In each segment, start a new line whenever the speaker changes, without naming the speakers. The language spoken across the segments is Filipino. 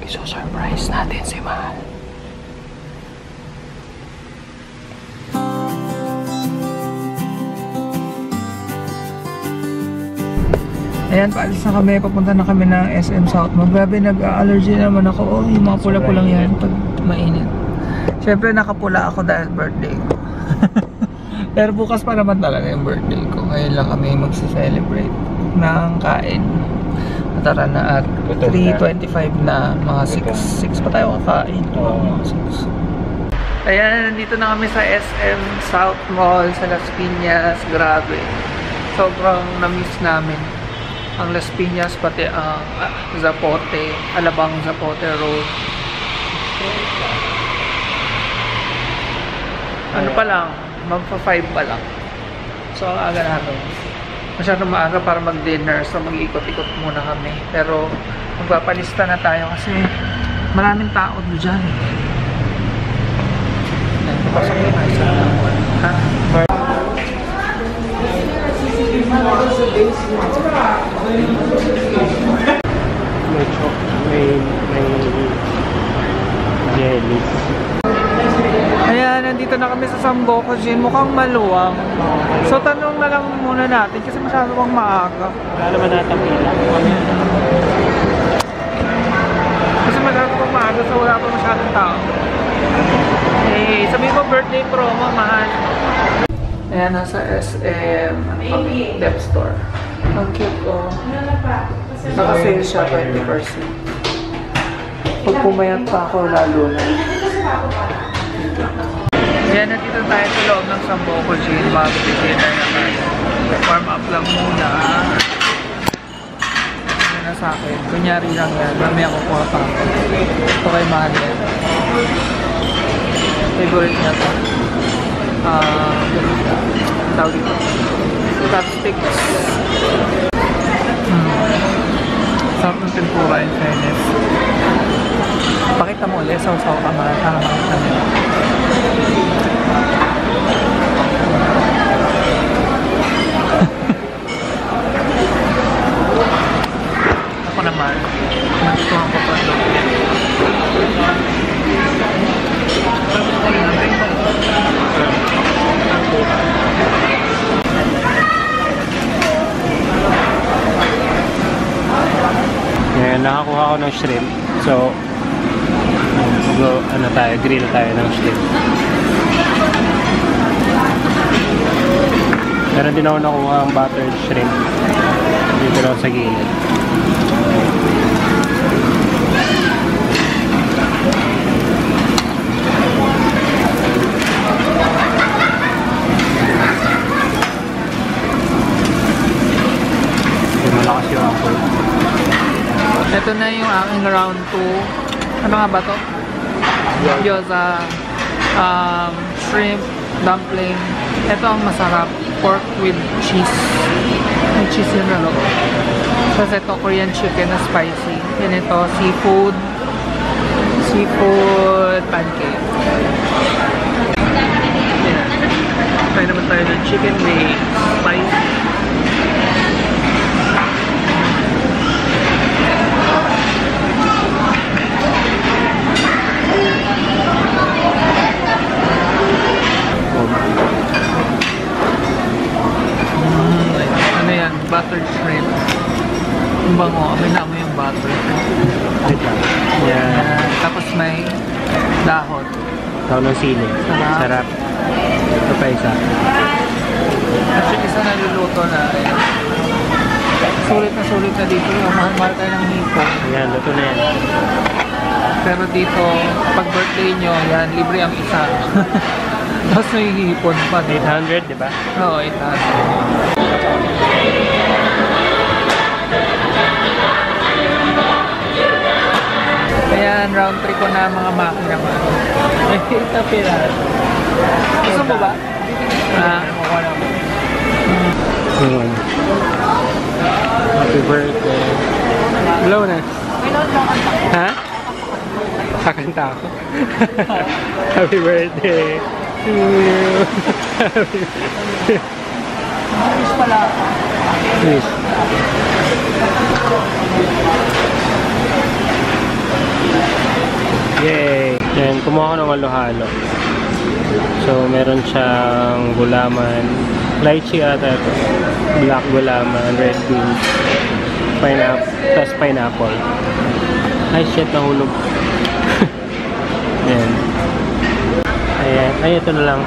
Iso-surprise natin si Mahal. Ayan, paalis na kami. Papunta na kami ng SM South Mall. Grabe, nag-allergy naman ako. Oh, yung mga pula-pulang yan pag mainit. Siyempre, nakapula ako dahil birthday ko. Pero bukas pa naman talaga yung birthday ko. Ngayon lang kami magsi-celebrate ng kain. Tara na at 3:25 na. Mga 6 pa tayo kakain. Mga 6. Ayan, nandito na kami sa SM South Mall sa Las Piñas. Grabe. Sobrang na-miss namin ang Las Piñas, pati ang Zapote, Alabang Zapote Road. Ano pa lang, magpa-5 pa lang. So ang aga namin. Masyadong maaga para mag-dinner, so mag-ikot-ikot muna kami. Pero magpapalista na tayo kasi maraming tao dyan. Pasok na tayo sa ha? May jellies. Ayan, nandito na kami sa Sambuco Gin. Mukhang maluwang. So tanong na lang muna natin kasi masyado bang maaga.
Wala naman natin pila.
Kasi masyado bang maaga, so wala pa masyadong tao. Eh, sabihin ko birthday promo, Mahal. Ayan, nasa SM Dep Store. Ang cute ko. Naka-sale siya 20%. Pag pumayat pa ako, lalo na. Ayan, nandito tayo sa loob ng Sambuco Gin. Mag-dinner na tayo. Warm up lang muna. Ayan na sa akin. Kunyari lang yan. Mamaya kukuha pa ako. Ito kay Mahal yan. Favorite niya ito. Tawag dito. Chopsticks. Sarap ng tempura in fairness. Pakita mo ulit. Saw-saw ka Mahal. Para makita nyo. Ako naman. Natutuhan ko pa ito.
Ngayon, nakakuha ko ng shrimp. So, grill tayo ng shrimp. Meron din ako nakuha ang buttered shrimp. Dito lang sa gilid. Malakas yung apple.
Ito na yung aking round 2. Ano nga ba to? Gyoza, shrimp, dumpling. Ito ang masarap. Pork with cheese. May cheese yun na loob. Tapos ito Korean chicken na spicy. Yan ito seafood pancake. Yan. Try naman tayo ng chicken wing. Spicy. Ano yan? Buttered shrimp. Ang bango. May namo yung buttered shrimp.
Yeah.
Tapos may dahon.
Tao ng sili. Sarap. Ito pa isa.
At yung isa naluluto na. Ayan. Sulit na dito. Yung mahal-mahal tayo ng hipon.
Ayan, luto na yan.
Pero dito, pag birthday nyo, yan, libre ang isa. Tapos may hipon pa.
800, di ba?
Oo, 800. Ayan, round 3 ko na mga makina ko. May pila. Gusto mo ba?
Happy birthday. Blow na. Ha? Kakanta ako. Happy birthday to you. Happy birthday.
Wish pala.
Wish. Yay! Yan, kumuha ko ng halo-halo. So, meron siyang gulaman. Lychee ata ito. Black gulaman, red beans, pineapple, tas pineapple. Ay, shit, nahulog. Ayan. Ayan. Ay, ito na lang.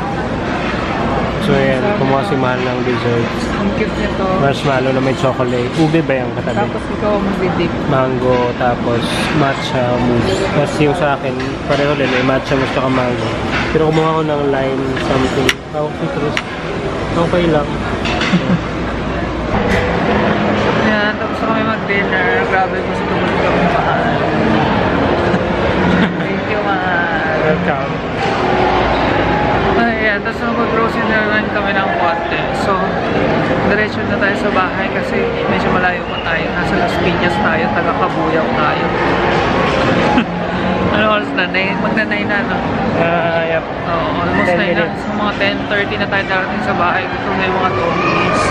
So, ayan. Kumuha si Mahal ng dessert.
Ang cute nito.
Marshmallow na may chocolate. Ube ba yung katabi?
Tapos ikaw ang magdidik.
Mango, tapos matcha mousse. Tapos yung sa akin, pareho din, may matcha mousse tsaka mango. Pero kumuha ko ng lime something. Okay lang.
Yan, tapos na kami mag-dinner. Grabe, gusto ko kami mahal. Thank you, mahal.
Welcome.
Ayan, tapos mag-grocery na naman kami ng konti. So, diretso na tayo sa bahay kasi medyo malayo pa tayo. Nasa Las Piñas tayo, taga-Kabuyaw tayo. Ano oras na? Magna-9 na, no?
Yep.
Oo, almost
10
9 na.
minutes.
So, mga 10:30 na tayo darating sa bahay. Gusto na yung mga doggies.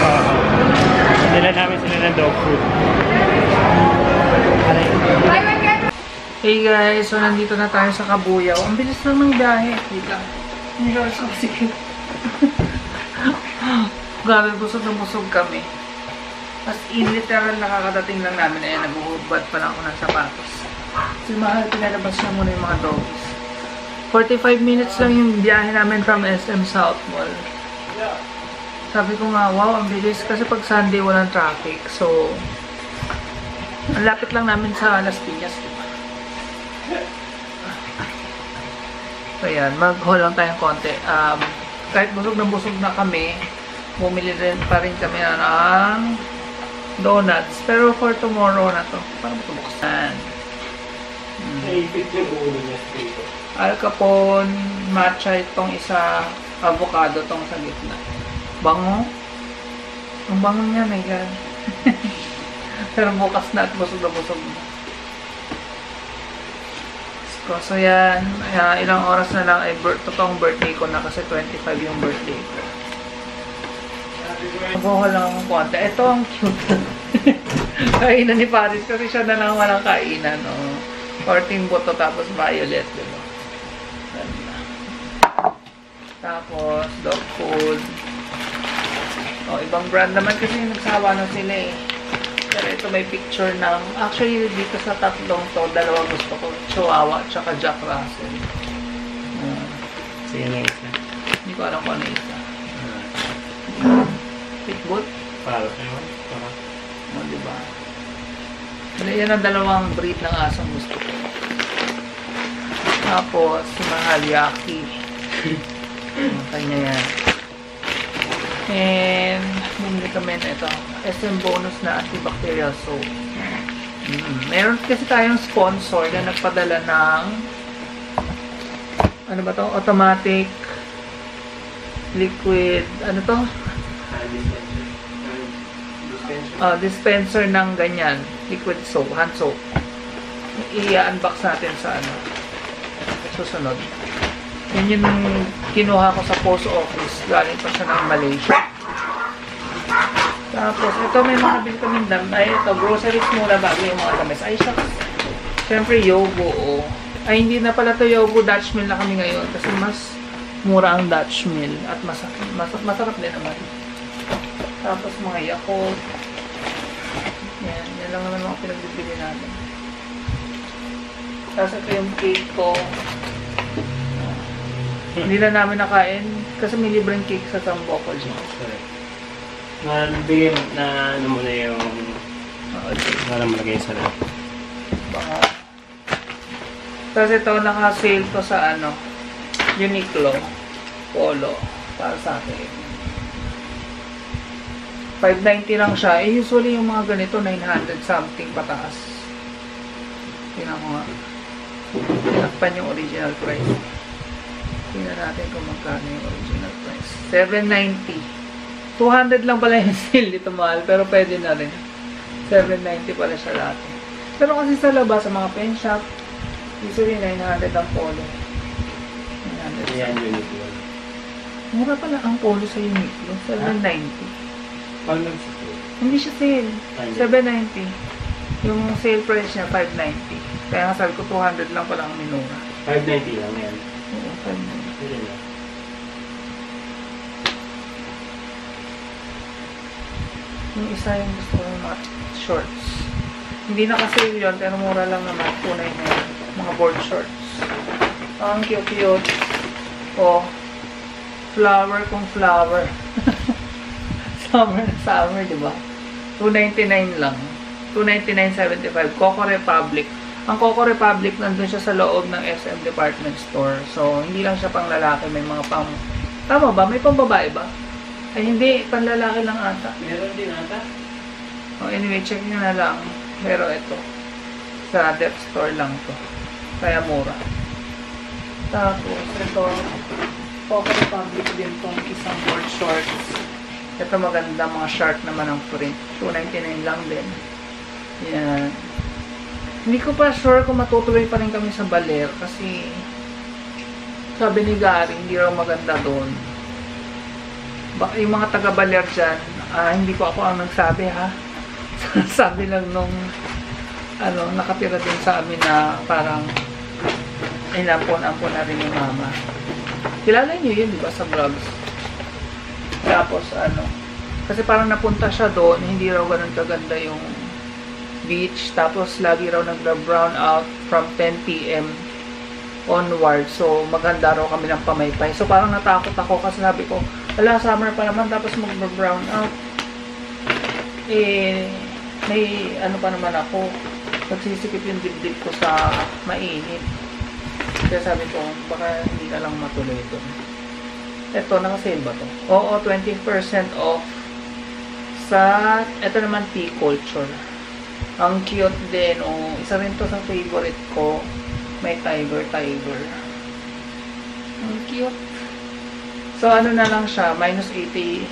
Dala namin sila ng dog food.
Hey guys, so nandito na tayo sa Kabuyaw. Ang bilis lang ng biyahe. Wait lang. Ang bilis lang sige. Grabe, busog na busog kami. As in, literal nakakadating lang namin. Ayan, nag-uubad pa lang ako ng sapatos. Si Mahal, pinalabas niya muna yung mga doggies. 45 minutes lang yung biyahe namin from SM South Mall. Sabi ko nga, wow, ang bilis. Kasi pag Sunday, walang traffic. So, ang lapit lang namin sa Las Piñas. So, yan. Mag-haul lang tayong konti. Kahit busog na kami, bumili rin pa rin kami ng donuts. Pero for tomorrow na to. Parang buksan. Al Capone, matcha itong isa, avocado itong sa gitna. Bango. Ang bango niya, my God. Pero bukas na at busog na busog na. So yan, ilang oras na lang ay totoong birthday ko na kasi 25 yung birthday ko. Mabuha lang ang konti. Ito ang cute. Kainan ni Paris kasi siya na lang walang kainan. Oh. 14 buto tapos violet. Diba? Tapos dog food. Oh, ibang brand naman kasi nagsawa na sila eh. Pero ito may picture ng, actually dito sa tatlong to, dalawa gusto ko, Chihuahua at saka Jack Russell.
Sige na isa.
Hindi ko alam kung ano isa. Pitbull?
Para.
O, diba? Ano yan ang dalawang breed ng asong gusto ko. Tapos, si Mahal Yaki. Kanya yan. And, bumili kami na ito. SM bonus na antibacterial soap. Meron kasi tayong sponsor na nagpadala ng ano ba to? Automatic liquid, ano to? Dispenser ng ganyan. Liquid soap, hand soap. I-unbox natin sa ano. Susunod. Yan yung kinuha ko sa post office. Galing pa siya ng Malaysia. Tapos, ito may mga nabili kaming damit. Ito, groceries muna bago yung mga damit. Ay, shucks. Siyempre, Yogo. Oh. Ay, hindi na pala to Yogo. Dutch Mill na kami ngayon. Kasi mas mura ang Dutch Mill. At masarap din naman. Tapos, mga Yakult. Yan. Yan lang naman mga pinagbibili natin. Tapos, ito yung cake ko. Hindi na namin nakain. Kasi may libreng cake sa Tamboko dyan.
Nabigay na ano mo na yung para malagay sa loob.
Baka. Tapos ito, naka-sale to sa ano, Uniqlo Polo para sa akin. 590 lang siya. Eh, usually yung mga ganito, 900 something pataas. Tingnan ko nga. Tinakpan yung original price. Tingnan natin kung magkano yung original price. 790. 200 lang pala yung sale dito, mahal. Pero pwede na rin. 790 pala siya dati. Pero kasi sa labas, sa mga pen shop, usually 900 ang polo. 900.
Ayan, Uniqlo.
Mura pala ang polo sa Uniqlo. 790.
Paano?
Hindi siya sale. 790. Yung sale price niya, 590. Kaya nga sabi ko, 200 lang pala ang minura.
590 lang yan.
Oo, 590.
Hindi na.
Yung isa yung gusto ko yung mga shorts. Hindi na kasi yun, pero mura lang naman. Tunay na yun. Mga board shorts. Ang cute-cute. Oh, flower kung flower. Summer na summer, di ba? $2.99 lang. $2.99.75. Coco Republic. Ang Coco Republic, nandun siya sa loob ng SM Department Store. So, hindi lang siya pang lalaki. May mga pang... Tama ba? May pang babae ba? Ay, hindi. Panlalaki lang ata.
Meron din ata.
Oh, anyway, check nyo na lang. Pero ito. Sa depth store lang to. Kaya mura. Tapos, ito. Coco Republic din tong isang board shorts. Ito maganda. Mga shark naman ang print. $2.99 lang din. Yan. Hindi ko pa sure kung matutuloy pa rin kami sa Baler. Kasi sabi ni Gary, hindi raw maganda doon. Baka yung mga taga-Baler dyan, hindi ko ako ang nagsabi ha. Sabi lang nung nakatira din sa amin na parang inampon-ampon na rin yung mama. Kilala niyo yun, di ba, sa vlogs? Tapos kasi parang napunta siya doon, hindi raw ganun kaganda yung beach. Tapos lagi raw nag-brown out from 10 PM onward. So maganda raw kami ng pamaypay. So parang natakot ako kasi sabi ko, wala, summer pa naman, tapos mag-brown out. May pa naman ako, nagsisikip yung dibdib ko sa mainit. Kaya sabi ko, baka hindi na lang matuloy ito. Ito, naka-sale ba to? Oo, 20% off sa, ito naman, tea culture. Ang cute din, isa rin to sa favorite ko. May tiger. Ang cute. So, na lang siya, minus 70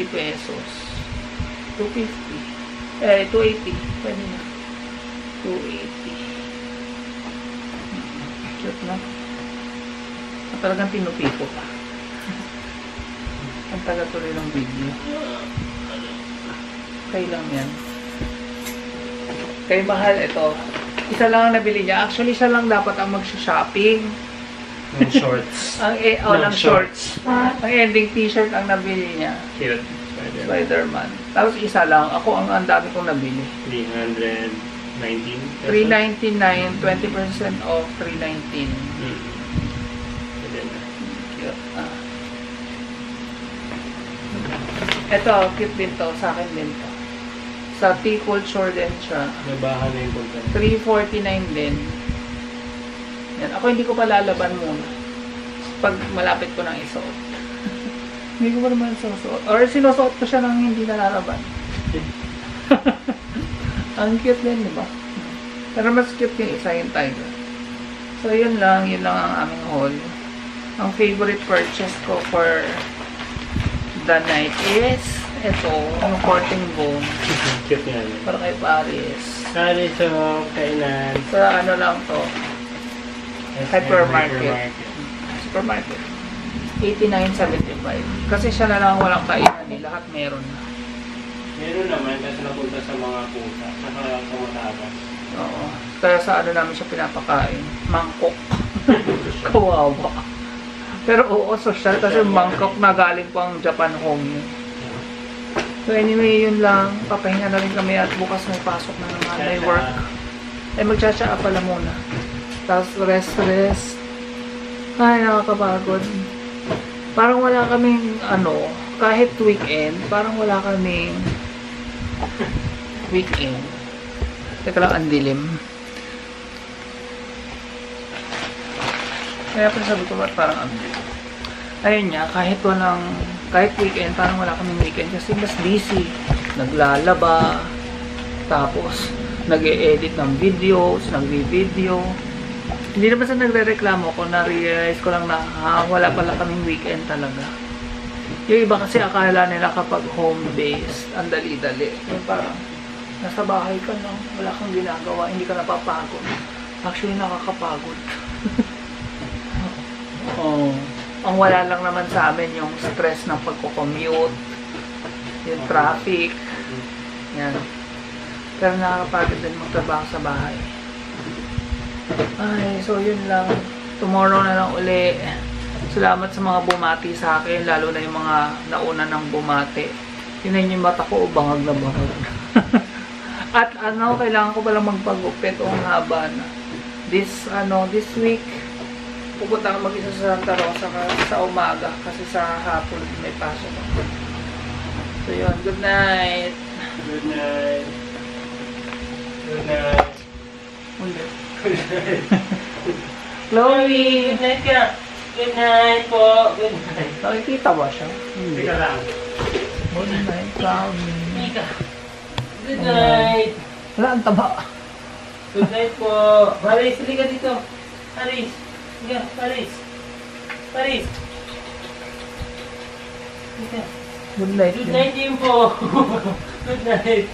pesos. 250. 280. Pwede na. 280. Cute na. Talagang tinupi ko pa. Ang taga tuloy ng video. Okay lang yan. Kay mahal ito. Isa lang ang nabili niya. Actually, siya lang dapat ang mag-shopping.
Ng shorts.
ng shorts. Ang ending t-shirt ang nabili niya.
Cute.
Spider-Man. Tapos isa lang. Ako ang dami kong nabili.
319.
$399. 20% off. $319. Cute. Ito, cute din to. Sa akin din to. Sa tea culture din siya.
Nabahan na yung punta.
$349 din. Yan. Ako hindi ko pa lalaban muna. Pag malapit ko nang isuot. Hindi ko pa naman sinusuot. Or sinusuot ko siya nang hindi nalalaban. Ang cute din, di ba? Pero mas cute yung isa, yung tiger. So, yun lang ang aming haul. Ang favorite purchase ko for the night is ito, yung courting bone.
Cute nga yun.
Para kay Paris.
So, kainan.
Sa lang to. Hypermarket. Supermarket. $89.75. Kasi siya na lang walang kainan. Lahat meron na.
Meron naman kasi napunta sa mga pusa. Saka sa matagas.
Oo. Kaya sa namin siya pinapakain. Mangkok. Kawawa. Pero oo, social kasi mangkok na galing po ang Japan home yun. So anyway, yun lang. Papahinga na rin kami at bukas may pasok na naman. May work. Magtsatsaa pala muna. Tapos rest. Ay, nakakapagod. Parang wala kaming, kahit weekend, parang wala kaming weekend. Teka lang, ang dilim. Kaya pa sabi ko, parang ang dilim. Ayun nga, kahit weekend, parang wala kaming weekend kasi mas busy. Naglalaba, tapos nag-e-edit ng videos, nag-video. Hindi naman sa nagre-reklamo ko, na-realize ko lang na wala pala kaming weekend talaga. Yung iba kasi akala nila kapag home-based, ang dali-dali. Yung parang, nasa bahay ka no, wala kang ginagawa, hindi ka napapagod. Actually, nakakapagod. Ang wala lang naman sa amin yung stress ng pagko-commute, yung traffic, yan. Pero nakakapagod din magtrabaho sa bahay. Ay, so yun lang. Tomorrow na lang uli. Salamat sa mga bumati sa akin, lalo na yung mga nauna ng bumati. Tingnan yung mata ko, bangag na bangag. At kailangan ko palang magpagupit o haba na. This week, pupunta ako mag-isa sa Santa Rosa sa umaga kasi sa hapon may pasok ako. So yun, good night.
Good night. Good night.
Ulit.
Good night.
Chloe!
Good night ka. Good night po. Good night.
Nakikita ba siya? Hindi.
Teka lang.
Good night, Chloe.
Mika. Good night.
Wala, ang taba.
Good night po. Paris, hindi ka dito. Paris. Sige, Paris. Paris. Mika.
Good night.
Good night din po. Good night.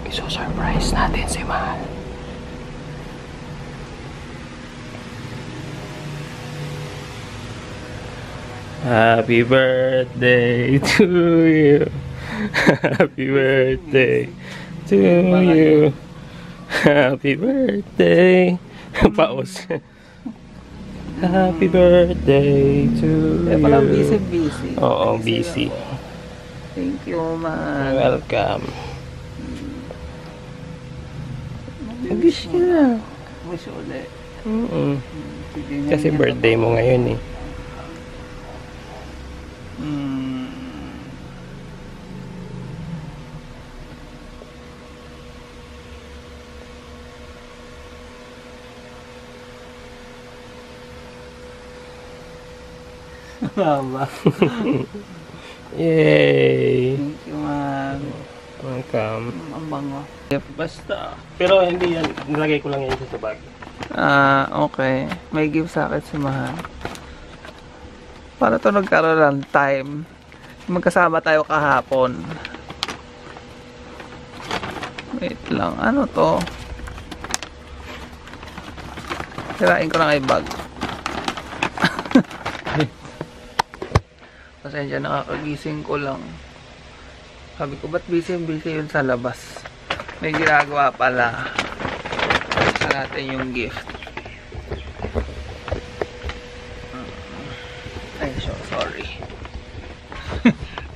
Iso-surprise natin si Mahal.
Happy birthday to you. Happy birthday to you. Happy birthday. Paus. Happy birthday to
Eh, parang
you.
busy.
Oo, busy.
Thank you, Mahal.
Welcome.
Wish ka na. Wish ulit.
Kasi birthday mo ngayon eh.
Mama.
Yay!
Thank you, Mahal.
Welcome.
Ang bango.
Basta. Pero hindi yan. Nilagay ko lang yan sa bag.
Okay. May gift sa akin si Mahal. Para to nagkaroon ng time. Magkasama tayo kahapon. Wait lang. Ano to? Sirain ko na kay bag. Pasensya, nakakagising ko lang. Sabi ko, ba't busy yun sa labas? May ginagawa pala. Sa natin yung gift. Ay, sorry.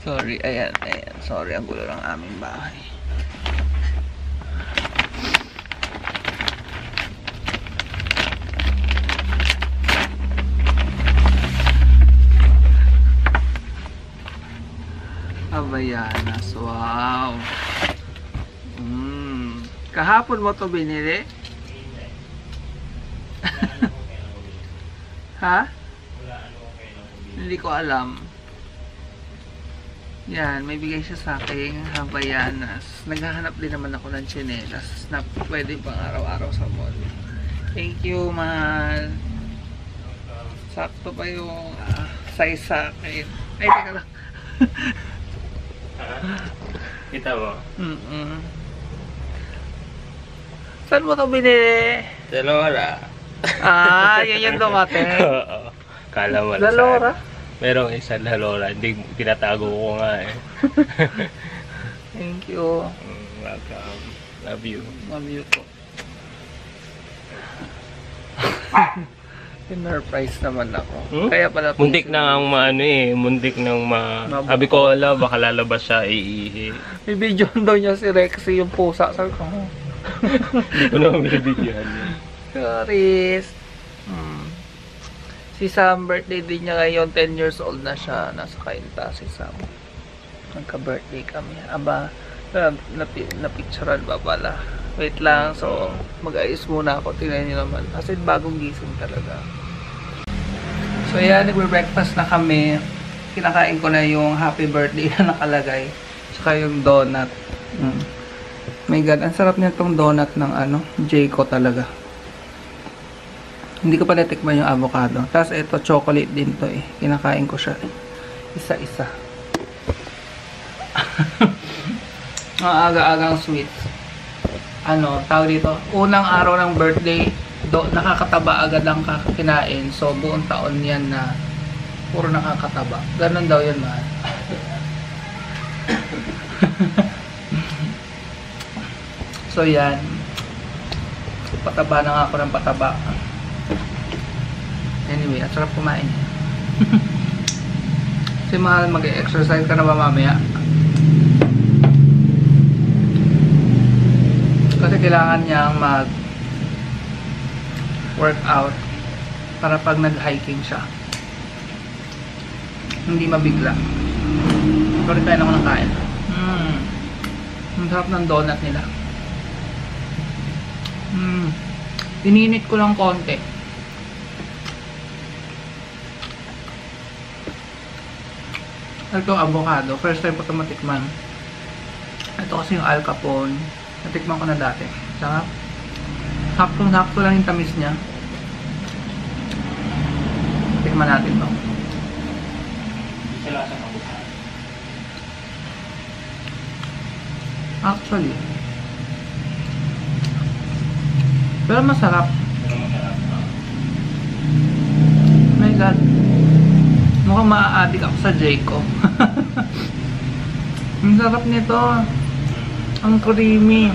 Sorry, ayan. Sorry, ang gulo ng aming bahay. Havaianas, wow. Kahapon mo to binili? Ha? Hindi ko alam. Yan, may bigay siya sa akin Havaianas. Naghahanap din naman ako ng tsinelas na pwede pang araw-araw sa mall. Thank you, Mahal. Sakto pa yung size sa akin. Ay, teka lang.
Kita mo?
Saan mo ito binili?
Sa Lora.
Yan yung dumating.
Oo. Kala mo
Sa Lora?
Merong isa na Lora. Hindi, tinatago ko nga eh.
Thank you.
Welcome. Love you.
Love you po. Surprise naman ako. Kaya pala
muntik na ang maano eh. Muntik nang sabi ko, ala, baka lalabas siya iihi.
May video daw niya si Rexy yung pusa. Sabi ko,
Hindi ko naman binibidyohan yun.
sorry. Si Sam, birthday din niya ngayon. 10 years old na siya. Nasa Kainta si Sam. Nagka-birthday kami. Aba, na-picturean ba pala? Wait lang. So, mag-ayos muna ako. Tingnan niyo naman. Kasi bagong gising talaga. So, yan. Nagbe-breakfast na kami. Kinakain ko na yung happy birthday na nakalagay. Saka yung donut. My God, ang sarap niya itong donut ng Jayco talaga. Hindi ko pa natikman yung avocado. Tapos ito, chocolate din to eh. Kinakain ko siya. Isa-isa. Ang aga-agang sweets. Tawag dito, unang araw ng birthday, nakakataba agad ang kinain. So, buong taon yan na puro nakakataba. Ganon daw yun, Mahal. So yan. Pataba na nga ako ng pataba. Anyway, ang sarap kumain. Kasi mahal mag-exercise ka na ba mamaya? Kasi kailangan niyang mag-workout para pag nag-hiking siya, hindi mabigla. Sorry, kain ako ng kain. Ang sarap ng donut nila. Ininit ko lang konti. Ito avocado. First time ko ito matikman. Ito kasi yung Al Capone. Natikman ko na dati. Sarap. Saktong-sakto lang yung tamis niya. Tikman natin ito. Actually. Pero masarap. My God. Mukhang maa-addict ako sa Jayco. Ang sarap nito. Ang creamy.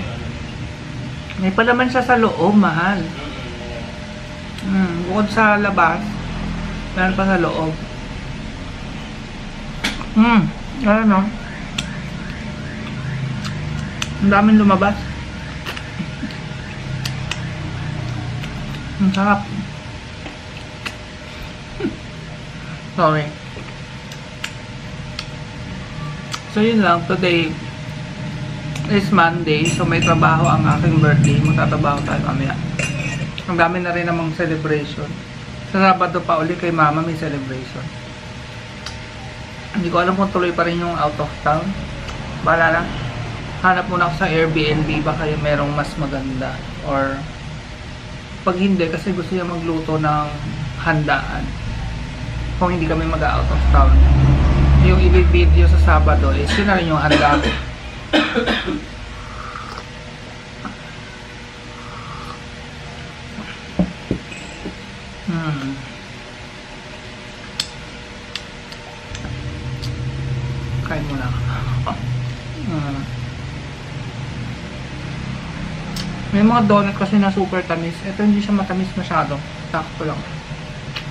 May palaman siya sa loob, mahal. Bukod sa labas, meron pa sa loob. Ano? Ang daming lumabas. Ang sarap. Sorry. So yun lang, today is Monday, so may trabaho ang aking birthday. Magtatrabaho tayo mamaya. Ang dami na rin namang celebration. Sa Sabado pa uli kay Mama may celebration. Hindi ko alam kung tuloy pa rin yung out of town. Bahala lang. Hanap muna ako sa Airbnb, baka yung merong mas maganda. Or pag hindi, kasi gusto niya magluto ng handaan. Kung hindi kami mag-out of town, yung i-video sa Sabado is yun na rin yung handa. Kain mo lang. May mga donut kasi na super tamis. Ito hindi siya matamis masyado. Sakto lang.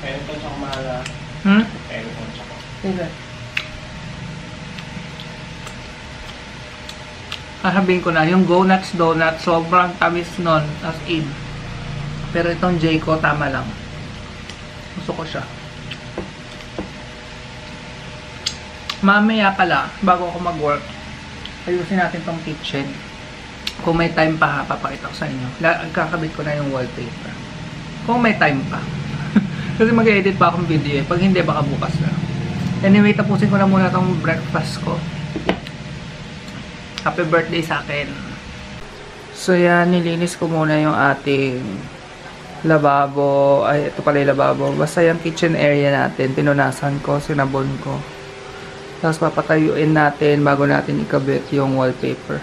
Kaya ito sa kumala. Kaya ito sa kumala.
Sige. Sasabihin ko na, yung Go Nuts Donut, sobrang tamis nun, as in. Pero itong Jayco, tama lang. Gusto ko siya. Mamaya pala, bago ako mag-work, ayusin natin tong kitchen. Kung may time pa ha, papakita ko sa inyo. Kakabit ko na yung wallpaper. Kung may time pa. Kasi mag-edit pa akong video eh. Pag hindi, baka bukas na. Anyway, tapusin ko na muna tong breakfast ko. Happy birthday sa akin. So yan, nilinis ko muna yung ating lababo. Ay, ito pala yung lababo. Basta yung kitchen area natin, pinunasan ko, sinabon ko. Tapos papatayuin natin bago natin ikabit yung wallpaper.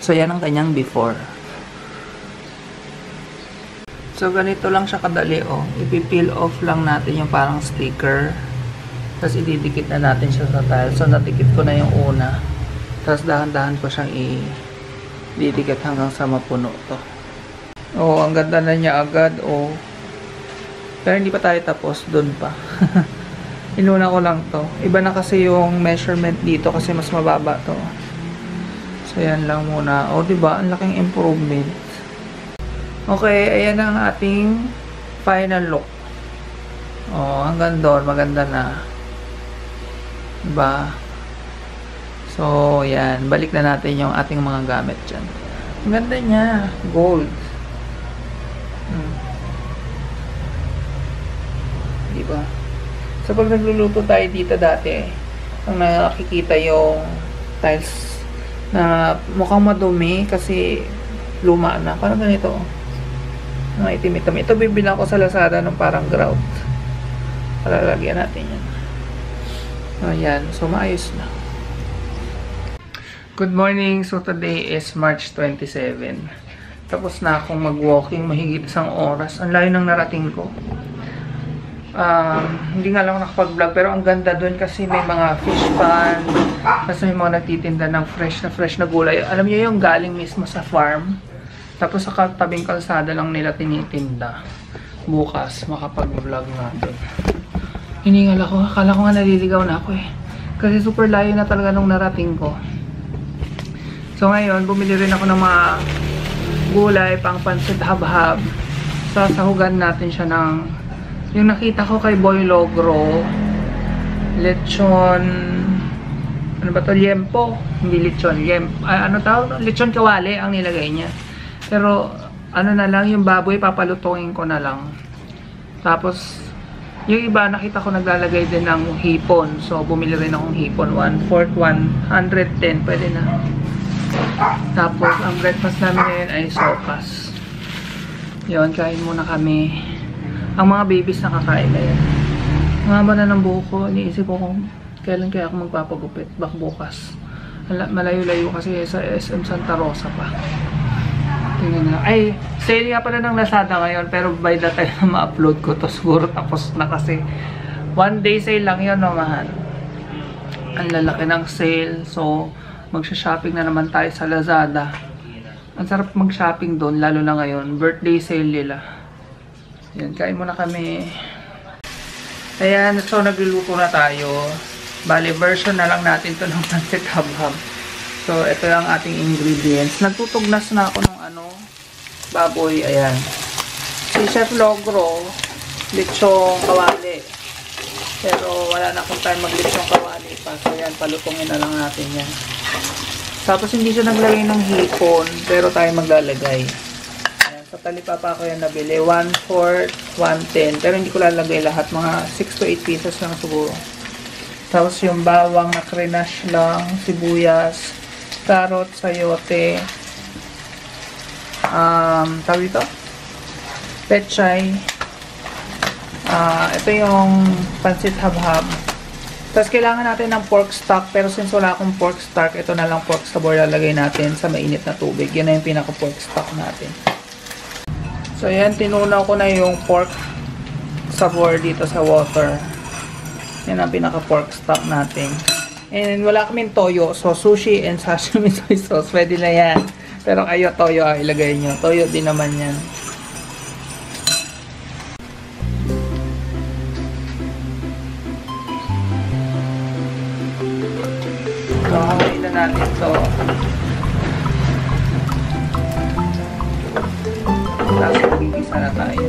So yan ang kanyang before. So ganito lang siya kadali oh. Ipi-peel off lang natin yung parang sticker. Tapos ididikit na natin siya sa tile. So natikit ko na yung una. Tapos dahan-dahan ko siyang i-didikit hanggang sa mapuno to. Oh, ang ganda na niya agad oh. Pero hindi pa tayo tapos, dun pa. Inuna ko lang to. Iba na kasi yung measurement dito kasi mas mababa to. So yan lang muna. Oh, diba? Ang laking improvement. Okay, ayan ang ating final look. Oh, hanggang doon maganda na. Diba? So, yan. Balik na natin yung ating mga gamit dyan. Ang ganda niya. Gold. Diba? So, pag nagluluto tayo dito dati, ang nakikita yung tiles na mukhang madumi kasi luma na. Parang ganito. Mga itim-itim. Ito bibilang ko sa Lazada ng parang grout. Palalagyan natin yan. Ayan. So, maayos na. Good morning. So, today is March 27. Tapos na akong mag-walking mahigit isang oras. Ang layo ng narating ko. Hindi nga lang ako nakapag-vlog, pero ang ganda dun kasi may mga fish pan, tapos may mga nagtitinda ng fresh na gulay. Alam niyo yung galing mismo sa farm, tapos sa tabing kalsada lang nila tinitinda. Bukas makapag-vlog natin. Hiningal ako, akala ko nga naliligaw na ako eh, kasi super layo na talaga nung narating ko. So ngayon bumili rin ako ng mga gulay pang pansit habhab. Sasahugan natin siya ng yung nakita ko kay Boy Logro, lechon, ano ba to, liempo, hindi lechon, ano tawag, lechon kawali ang nilagay niya. Pero ano na lang, yung baboy papalutongin ko na lang. Tapos yung iba nakita ko naglalagay din ng hipon, so bumili rin akong hipon, 1/4, 110, pwede na. Tapos ang breakfast namin ngayon ay sopas. Yun, kain muna kami. Ang mga babies nakakain na yan. Ang haba na ng buhok ko. Iniisip ko kung kailan kaya ako magpapagupit. Bak bukas. Malayo-layo kasi sa SM Santa Rosa pa. Tingnan na. Ay, sale nga pala ng Lazada ngayon. Pero by the time na ma-upload ko to, siguro tapos na kasi. One day sale lang yun, no, mahal. Ang lalaki ng sale. So, magsha-shopping na naman tayo sa Lazada. Ang sarap mag-shopping doon, lalo na ngayon. Birthday sale nila. Yan, kain muna kami. Ayan, so nagluluto na tayo. Bale, version na lang natin to ng pancit habhab. So, ito yung ating ingredients. Nagtutugnas na ako ng baboy. Ayan. Si Chef Logro, lechong kawali. Pero wala na akong time mag-lechong kawali pa. So, ayan, palutungin na lang natin yan. Tapos, hindi siya naglagay ng hipon, pero tayo maglalagay. Sa talipapa ko yan nabili. 1/4, 110. Pero hindi ko lalagay lahat. Mga 6 to 8 pieces lang siguro. Tapos yung bawang na crenache lang. Sibuyas. Carrot, sayote. Tawag ito? Pechay. Ito yung pansit habhab. Tapos kailangan natin ng pork stock. Pero since wala akong pork stock, ito na lang pork sabor lalagay natin sa mainit na tubig. Yan na yung pinaka pork stock natin. So, ayan, tinunaw ko na yung pork sabor dito sa water. Yan ang pinaka-pork stock natin. And wala kaming toyo. So, sushi and sashimi soy sauce. Pwede na yan. Pero kayo, toyo ilagay nyo. Toyo din naman yan. So, hawain na natin to. Tapos magigisa na tayo.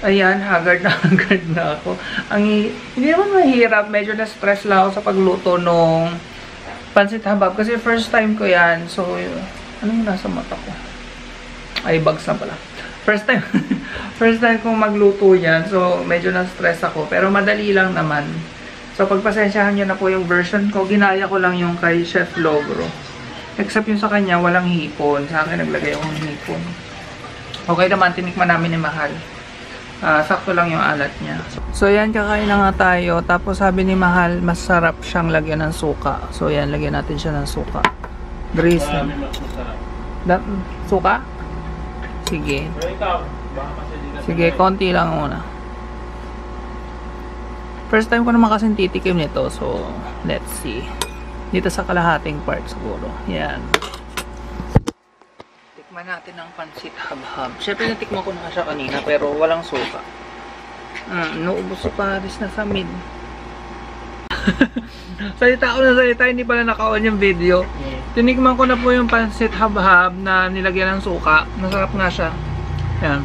Ayan, haggard na haggard na ako. Hindi naman mahirap. Medyo na-stress lang ako sa pagluto nung pansit habab. Kasi first time ko yan. So, ano yung nasa mata ko? Ay, bags na pala. First time. First time kong magluto yan. So, medyo na-stress ako. Pero madali lang naman. So, pagpasensyahan nyo na po yung version ko. Ginaya ko lang yung kay Chef Logro. Except yung sa kanya, walang hipon. Sa akin, naglagay akong hipon. Okay naman, tinikman namin ni Mahal. Sakto lang yung alat niya. So, yan, kakain na nga tayo. Tapos, sabi ni Mahal, masarap siyang lagyan ng suka. So, yan, lagyan natin siya ng suka. Dressing. Suka? Sige. Sige, konti lang muna. First time ko naman kasing titikim nito. So, let's see. Dito sa kalahating part siguro. Yan. Tikman natin ang pansit habhab. Siyempre natikman ko na siya kanina pero walang suka. Naubos si Paris na sa mid. Salita ko na salita, hindi pala naka-on yung video. Tinikman ko na po yung pansit habhab na nilagyan ng suka. Masarap nga siya. Yan.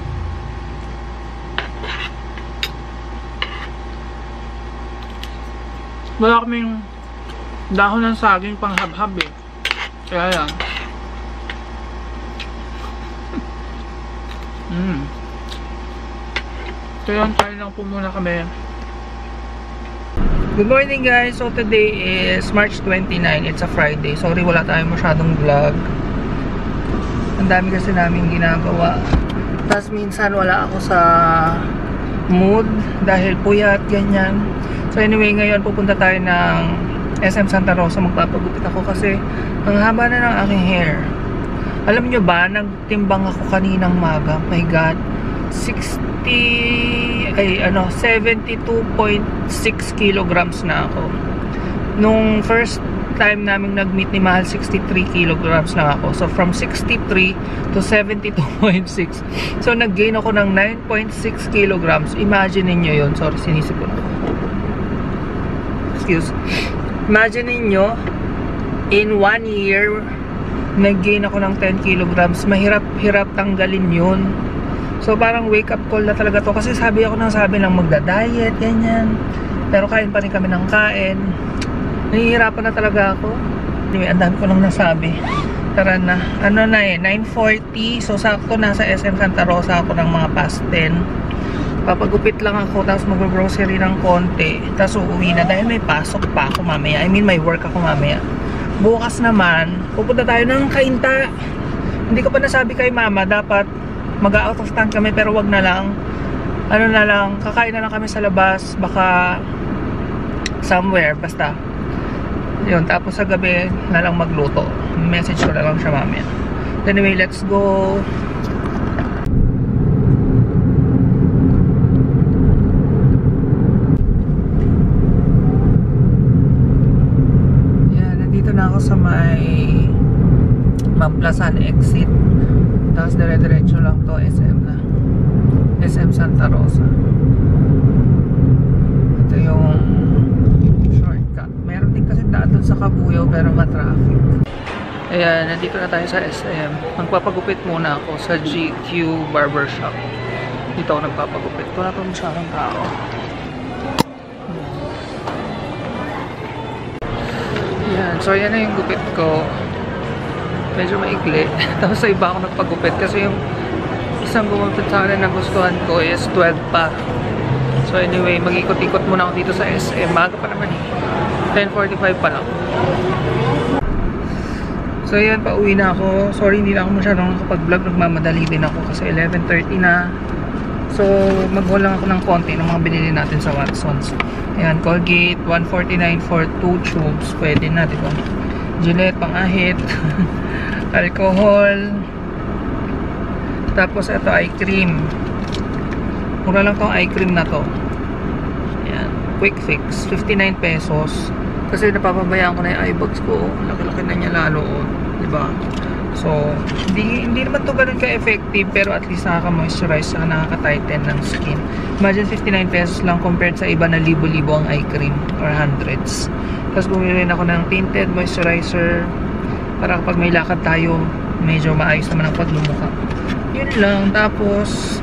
Wala kaming dahon ng saging pang habhab eh. Kaya yan. So yun, kain lang po muna kami. Good morning guys! So today is March 29. It's a Friday. Sorry wala tayong masyadong vlog. Ang dami kasi namin ginagawa. Tapos minsan wala ako sa mood dahil puyat, ganyan. So anyway, ngayon pupunta tayo ng SM Santa Rosa. Magpapagupit ako kasi ang haba na ng aking hair. Alam nyo ba, nagtimbang ako kaninang maga. My God, 72.6 kilograms na ako. Nung first time naming nag-meet ni Mahal, 63 kilograms na ako. So from 63 to 72.6. So nag-gain ako ng 9.6 kilograms. Imagine niyo yun. Sorry, sinisipon ako. Excuse. Imagine niyo, in 1 year, nag-gain ako ng 10 kilograms. Mahirap-hirap tanggalin yun. So parang wake up call na talaga to. Kasi sabi ako ng sabi lang magda-diet, ganyan. Pero kain pa rin kami ng kain. Nahihirapan na talaga ako. Anyway, ang dami ko lang nasabi. Tara na. Ano na eh, 9:40. So sakto nasa SM Santa Rosa ako ng mga past 10. Papagupit lang ako, tapos mag-grocery ng konti, tapos uuwi na dahil may pasok pa ako mamaya. I mean, may work ako mamaya. Bukas naman, pupunta tayo ng Kainta. Hindi ko pa nasabi kay mama, dapat mag-out of town kami, pero wag na lang. Ano na lang, kakain na lang kami sa labas, baka somewhere, basta. Yun, tapos sa gabi na lang magluto. Message ko na lang siya mamaya. Anyway, let's go. Sa may Mamplasan exit, tapos dire-diretso lang to SM na SM Santa Rosa. Ito yung shortcut. Meron din kasi daan dun sa Kabuyaw pero ma-traffic. Ayan, nandito na tayo sa SM. Magpapagupit muna ako sa GQ Barbershop. Dito ako nagpapagupit. Wala pa masyadong tao. So yan na yung gupit ko. Medyo maikli. Tapos sa iba ako nagpagupit kasi yung isang gumupit sa akin na nagustuhan ko is 12 pa. So anyway, mag-ikot-ikot muna ako dito sa SM. Maga pa naman eh. 10:45 pa lang. So yan, pauwi na ako. Sorry, hindi na ako masyadong nakapag-vlog. Nagmamadali din ako kasi 11:30 na. So mag-haul lang ako ng konti ng mga binili natin sa Watsons. Ayan, Colgate, 149 for 2 tubes. Pwede na, diba? Gillette, pang-ahit. Alcohol. Tapos, ito, eye cream. Mura lang tong eye cream na to. Ayan, quick fix. 59 pesos. Kasi napapabayaan ko na yung eye bags ko. Laki-laki na niya lalo. Diba? So, hindi naman to ganun ka-effective, pero at least nakaka-moisturize at nakaka-tighten ng skin. Imagine 59 pesos lang compared sa iba na libo-libo ang eye cream or hundreds. Tapos bumili rin ako ng tinted moisturizer para kapag may lakad tayo, medyo maayos naman ang paglumuka. Yun lang. Tapos,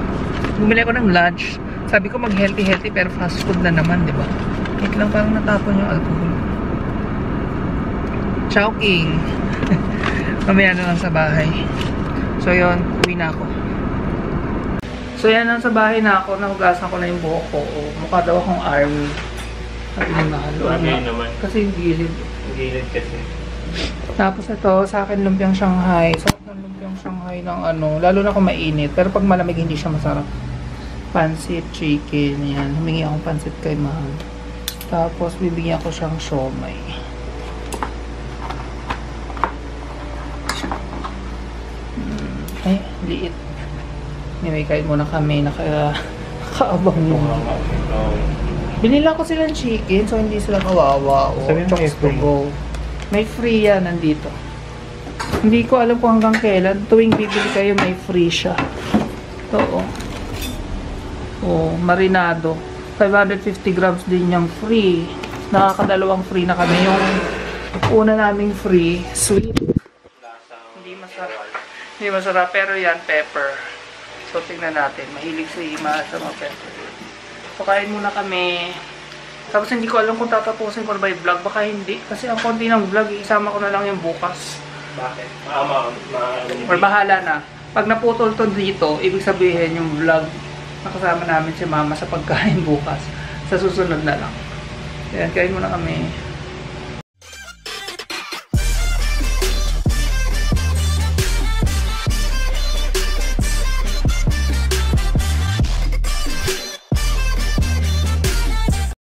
bumili ako ng lunch. Sabi ko mag-healthy pero fast food na naman, di ba? Wait lang, parang natapon yung alcohol. Chowking. Mamaya na lang sa bahay. So yun, uwi na ako. So yan, nasa bahay na ako. Nahugasan ko na yung buhok ko. Mukha daw akong army. Sabi ni Mahal.
Bagay naman.
Kasi yung gilid.
Gilid kasi.
Tapos ito, sa akin lumpiang Shanghai. Sarap ng lumpiang Shanghai ng ano. Lalo na kung mainit. Pero pag malamig, hindi siya masarap. Pancit chicken. Yan. Humingi akong pancit kay Mahal. Tapos bibigyan ko siyang siomai. Ay, liit. Anyway, kain muna kami. Nakaabang mo. Binila ko silang chicken, so hindi sila kawawa. O,
Sabihin mo
chocks to
free.
go. May free yan nandito. Hindi ko alam kung hanggang kailan. Tuwing bibili kayo, may free siya. Oo. Oh, marinado. 550 grams din yung free. Nakakadalawang free na kami. Yung una naming free, sweet. Hindi masarap. Hindi masarap, pero yan, pepper. So, tingnan natin. Mahilig si Ima sa mga pepper. So, kain muna kami. Tapos, hindi ko alam kung tatapusin ko na ba yung vlog. Baka hindi. Kasi ang konti ng vlog, isama ko na lang yung bukas.
Bakit?
Or bahala na. Pag naputol to dito, ibig sabihin yung vlog, nakasama namin si Mama sa pagkain bukas. Sa susunod na lang. Ayan, kain muna kami.